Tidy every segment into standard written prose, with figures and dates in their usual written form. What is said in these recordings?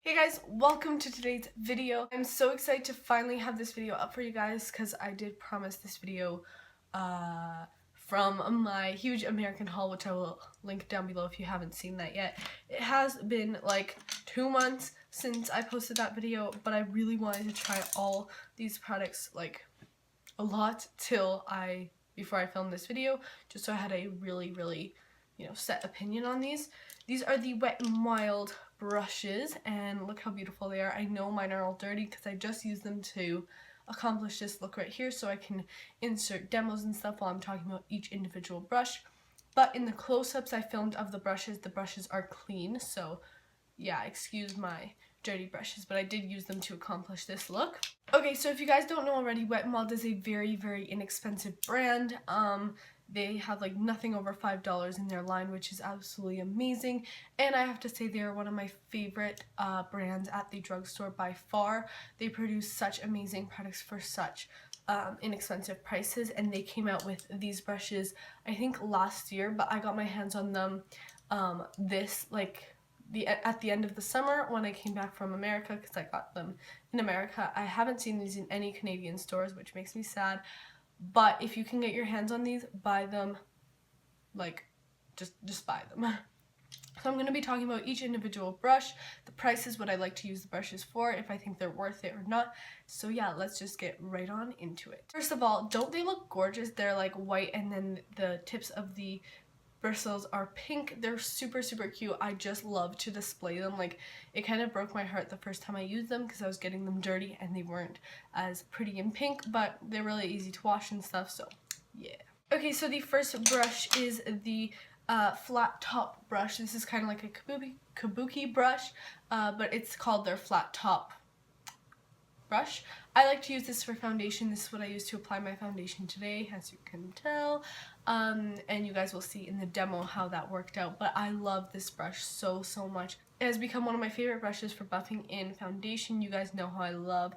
Hey guys, welcome to today's video. I'm so excited to finally have this video up for you guys because I did promise this video from my huge American haul, which I will link down below if you haven't seen that yet. It has been like 2 months since I posted that video, but I really wanted to try all these products like a lot before I filmed this video, just so I had a really set opinion on these. These are the Wet n Wild brushes, and look how beautiful they are. I know mine are all dirty because I just used them to accomplish this look right here, so I can insert demos and stuff while I'm talking about each individual brush. But in the close-ups I filmed of the brushes are clean, so yeah, excuse my dirty brushes, but I did use them to accomplish this look. Okay, so if you guys don't know already, Wet n Wild is a very inexpensive brand. They have like nothing over $5 in their line, which is absolutely amazing, and I have to say they are one of my favorite brands at the drugstore by far. They produce such amazing products for such inexpensive prices, and they came out with these brushes I think last year, but I got my hands on them at the end of the summer when I came back from America, because I got them in America. I haven't seen these in any Canadian stores, which makes me sad. But if you can get your hands on these, buy them. Like, just buy them. So I'm going to be talking about each individual brush, the prices, what I like to use the brushes for, if I think they're worth it or not. So yeah, let's just get right on into it. First of all, don't they look gorgeous? They're like white, and then the tips of the bristles are pink. They're super cute. I just love to display them. Like, it kind of broke my heart the first time I used them because I was getting them dirty and they weren't as pretty in pink, but they're really easy to wash and stuff, so yeah. Okay, so the first brush is the flat top brush. This is kind of like a kabuki brush, but it's called their flat top brush. I like to use this for foundation. This is what I use to apply my foundation today, as you can tell. And you guys will see in the demo how that worked out. But I love this brush so much. It has become one of my favorite brushes for buffing in foundation. You guys know how I love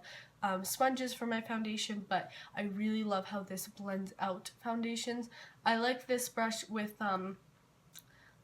sponges for my foundation, but I really love how this blends out foundations. I like this brush with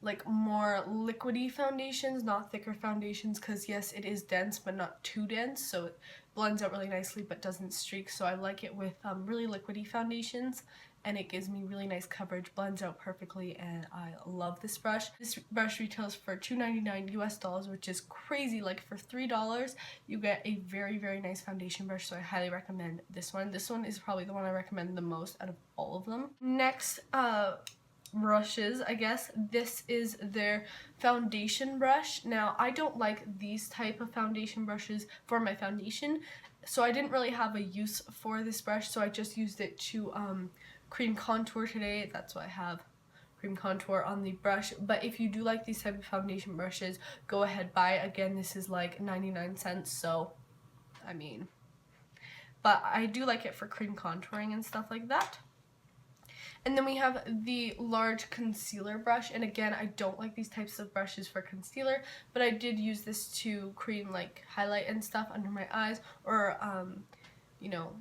like more liquidy foundations, not thicker foundations, because yes, it is dense but not too dense, so it blends out really nicely but doesn't streak. So I like it with really liquidy foundations, and it gives me really nice coverage, blends out perfectly, and I love this brush. This brush retails for $2.99 US, which is crazy. Like, for $3 you get a very nice foundation brush, so I highly recommend this one. This one is probably the one I recommend the most out of all of them. Next brushes, I guess. This is their foundation brush. Now, I don't like these type of foundation brushes for my foundation, so I didn't really have a use for this brush, so I just used it to cream contour today. That's why I have cream contour on the brush. But if you do like these type of foundation brushes, go ahead, buy it. Again, this is like 99 cents, so I mean, but I do like it for cream contouring and stuff like that. And then we have the large concealer brush, and again, I don't like these types of brushes for concealer, but I did use this to cream like highlight and stuff under my eyes, or you know,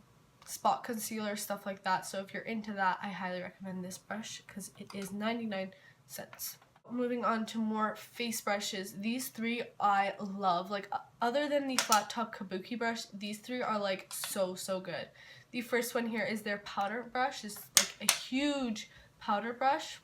spot concealer, stuff like that. So if you're into that, I highly recommend this brush because it is 99 cents. Moving on to more face brushes. These three I love. Like, other than the flat top kabuki brush, these three are like so good. The first one here is their powder brush. It's like a huge powder brush,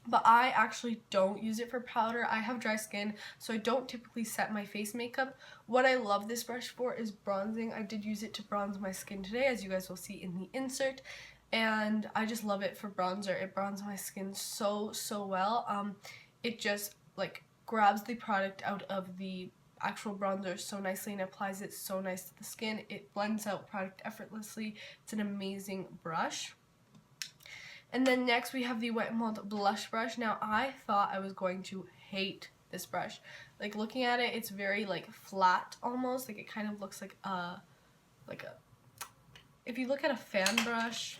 but I actually don't use it for powder. I have dry skin, so I don't typically set my face makeup. What I love this brush for is bronzing. I did use it to bronze my skin today, as you guys will see in the insert, and I just love it for bronzer. It bronzes my skin so well. It just like grabs the product out of the actual bronzer so nicely and applies it so nice to the skin. It blends out product effortlessly. It's an amazing brush. And then next we have the Wet n Wild blush brush. Now, I thought I was going to hate this brush. Like, looking at it, it's very like flat almost. Like, it kind of looks like if you look at a fan brush,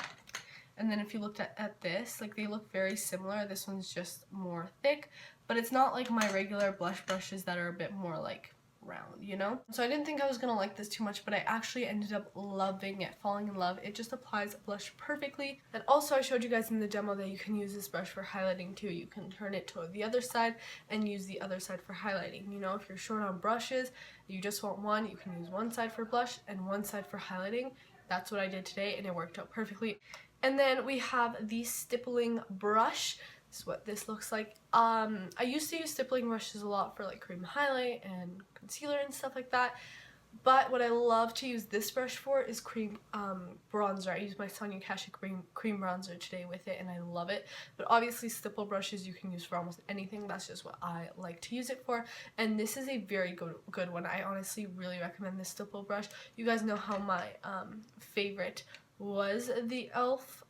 and then if you looked at this, like, they look very similar. This one's just more thick, but it's not like my regular blush brushes that are a bit more like round, you know? So I didn't think I was gonna like this too much, but I actually ended up loving it, falling in love. It just applies blush perfectly. And also I showed you guys in the demo that you can use this brush for highlighting too. You can turn it to the other side and use the other side for highlighting. You know, if you're short on brushes, you just want one, you can use one side for blush and one side for highlighting. That's what I did today and it worked out perfectly. And then we have the Stippling Brush. This is what this looks like. I used to use stippling brushes a lot for like cream highlight and concealer and stuff like that. But what I love to use this brush for is cream bronzer. I use my Sonia Kashuk cream bronzer today with it and I love it. But obviously stipple brushes you can use for almost anything. That's just what I like to use it for. And this is a very good one. I honestly really recommend this stipple brush. You guys know how my favorite was the e.l.f.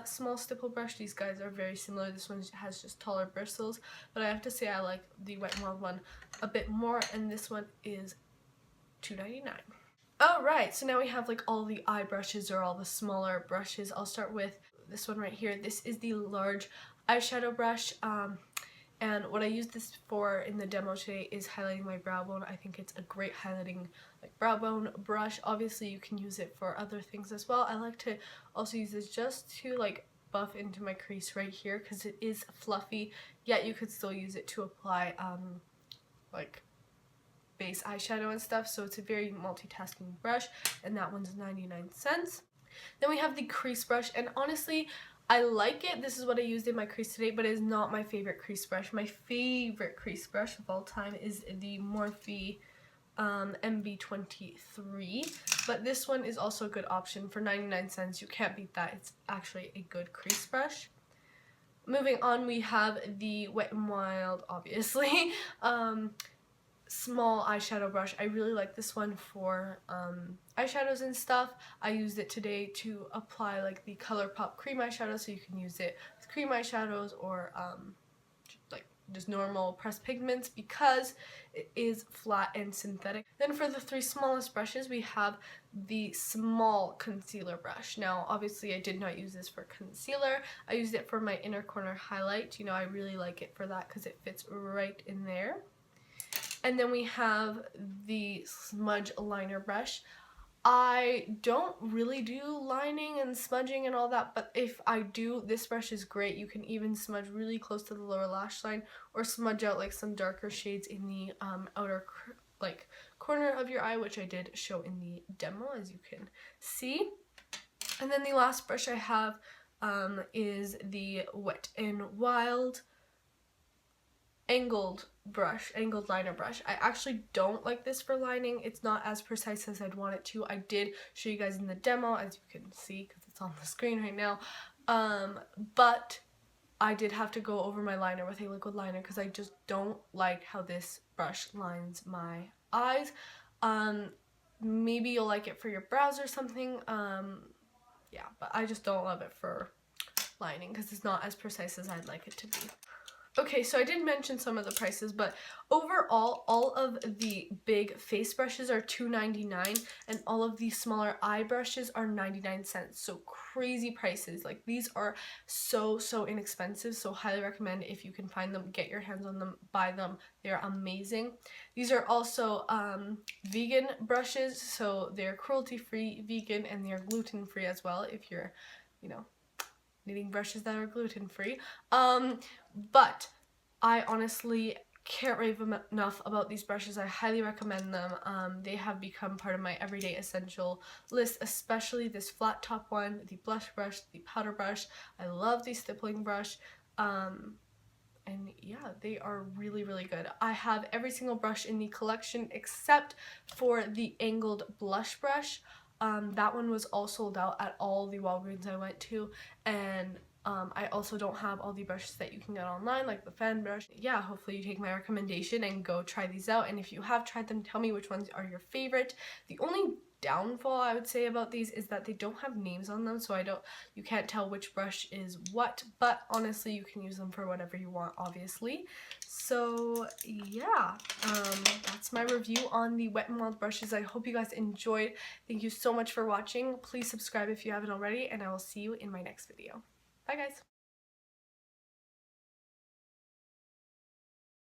Small stipple brush. These guys are very similar. This one has just taller bristles, but I have to say I like the Wet n Wild one a bit more, and this one is $2.99. Alright, so now we have like all the eye brushes or all the smaller brushes. I'll start with this one right here. This is the large eyeshadow brush. And what I use this for in the demo today is highlighting my brow bone. I think it's a great highlighting like brow bone brush. Obviously you can use it for other things as well. I like to also use this just to like buff into my crease right here because it is fluffy, yet you could still use it to apply like base eyeshadow and stuff. So it's a very multitasking brush, and that one's 99 cents. Then we have the crease brush, and honestly I like it. This is what I used in my crease today, but it is not my favorite crease brush. My favorite crease brush of all time is the Morphe MB23, but this one is also a good option for 99 cents. You can't beat that. It's actually a good crease brush. Moving on, we have the Wet n Wild, obviously, small eyeshadow brush. I really like this one for eyeshadows and stuff. I used it today to apply like the ColourPop cream eyeshadow, so you can use it with cream eyeshadows or like just normal pressed pigments because it is flat and synthetic. Then for the three smallest brushes, we have the small concealer brush. Now obviously I did not use this for concealer. I used it for my inner corner highlight. You know, I really like it for that because it fits right in there. And then we have the Smudge liner brush. I don't really do lining and smudging and all that, but if I do, this brush is great. You can even smudge really close to the lower lash line or smudge out like some darker shades in the outer like corner of your eye, which I did show in the demo, as you can see. And then the last brush I have is the Wet n Wild angled liner brush. I actually don't like this for lining. It's not as precise as I'd want it to. I did show you guys in the demo, as you can see because it's on the screen right now, but I did have to go over my liner with a liquid liner because I just don't like how this brush lines my eyes. Maybe you'll like it for your brows or something, yeah, but I just don't love it for lining because it's not as precise as I'd like it to be. Okay, so I did mention some of the prices, but overall, all of the big face brushes are $2.99, and all of the smaller eye brushes are 99 cents. So crazy prices. Like, these are so inexpensive, so highly recommend if you can find them, get your hands on them, buy them. They're amazing. These are also vegan brushes, so they're cruelty-free, vegan, and they're gluten-free as well if you're, you know, needing brushes that are gluten-free. But I honestly can't rave enough about these brushes. I highly recommend them. They have become part of my everyday essential list, especially this flat top one, the blush brush, the powder brush. I love the stippling brush. And yeah, they are really good. I have every single brush in the collection except for the angled blush brush. That one was all sold out at all the Walgreens I went to, and I also don't have all the brushes that you can get online, like the fan brush. Yeah, hopefully you take my recommendation and go try these out, and if you have tried them, tell me which ones are your favorite. The only downfall I would say about these is that they don't have names on them, so you can't tell which brush is what, but honestly you can use them for whatever you want, obviously. So yeah, that's my review on the Wet n Wild brushes. I hope you guys enjoyed. Thank you so much for watching. Please subscribe if you haven't already, and I will see you in my next video. Bye guys!